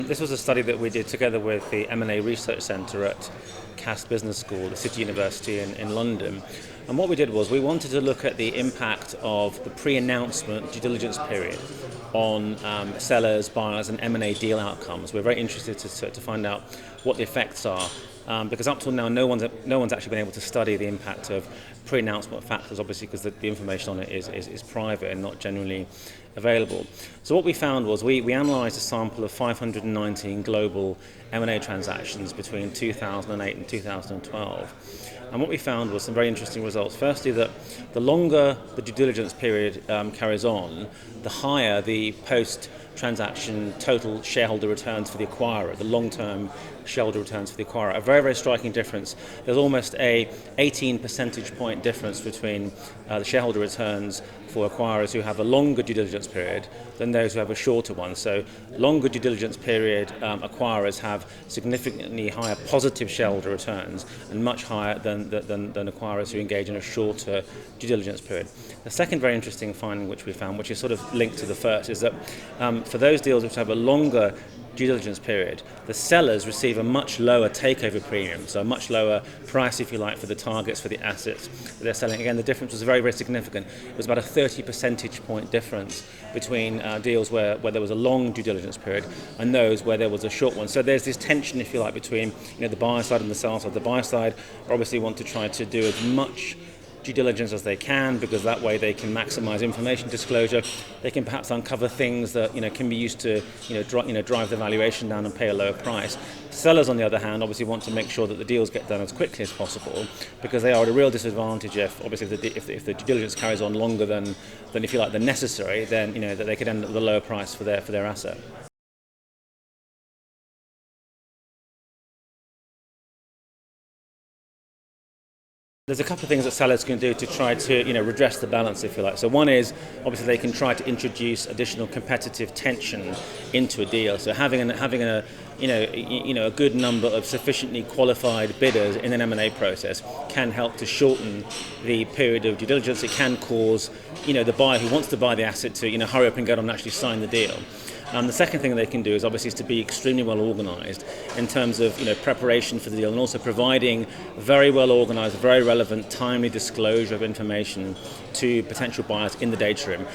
This was a study that we did together with the M&A Research Centre at Cass Business School, the City University in London. And what we did was we wanted to look at the impact of the pre-announcement due diligence period on sellers, buyers and M&A deal outcomes. We're very interested to find out what the effects are. Because up till now, no one's actually been able to study the impact of pre-announcement factors, obviously because the information on it is private and not generally available. So what we found was we analysed a sample of 519 global M&A transactions between 2008 and 2012. And what we found was some very interesting results. Firstly, that the longer the due diligence period carries on, the higher the post-transaction total shareholder returns for the acquirer, the long-term shareholder returns for the acquirer. A very, very striking difference. There's almost a 18 percentage point difference between the shareholder returns for acquirers who have a longer due diligence period than those who have a shorter one. So longer due diligence period acquirers have significantly higher positive shareholder returns and much higher than acquirers who engage in a shorter due diligence period. The second very interesting finding which we found, which is sort of linked to the first, is that for those deals which have a longer due diligence period, the sellers receive a much lower takeover premium, so a much lower price, if you like, for the targets, for the assets that they're selling. Again, the difference was very, very significant. It was about a 30 percentage point difference between deals where there was a long due diligence period and those where there was a short one. So there's this tension, if you like, between the buyer side and the seller side. The buyer side obviously want to try to do as much due diligence as they can, because that way they can maximize information disclosure. They can perhaps uncover things that can be used to drive the valuation down and pay a lower price. Sellers, on the other hand, obviously want to make sure that the deals get done as quickly as possible, because they are at a real disadvantage if the due diligence carries on longer than if you like than necessary. Then that they could end up with a lower price for their asset. There's a couple of things that sellers can do to try to redress the balance, if you like. So one is obviously they can try to introduce additional competitive tension into a deal. So having a good number of sufficiently qualified bidders in an M&A process can help to shorten the period of due diligence. It can cause the buyer who wants to buy the asset to hurry up and get on and actually sign the deal. The second thing they can do is obviously to be extremely well organised in terms of preparation for the deal, and also providing very well organised, very relevant, timely disclosure of information to potential buyers in the data room.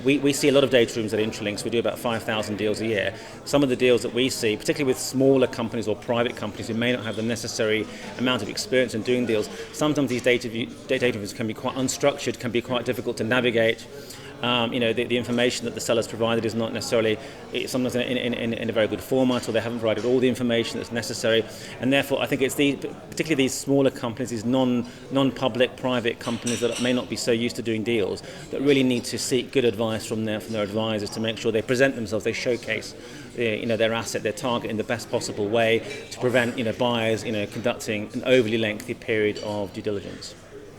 We see a lot of data rooms at Intralinks. We do about 5,000 deals a year. Some of the deals that we see, particularly with smaller companies or private companies who may not have the necessary amount of experience in doing deals, sometimes these data rooms can be quite unstructured, can be quite difficult to navigate. The information that the sellers provided is not necessarily sometimes in a very good format, or they haven't provided all the information that's necessary, and therefore I think it's particularly these smaller companies, these non-public private companies that may not be so used to doing deals, that really need to seek good advice from their advisors to make sure they present themselves, they showcase their asset, their target in the best possible way to prevent buyers conducting an overly lengthy period of due diligence.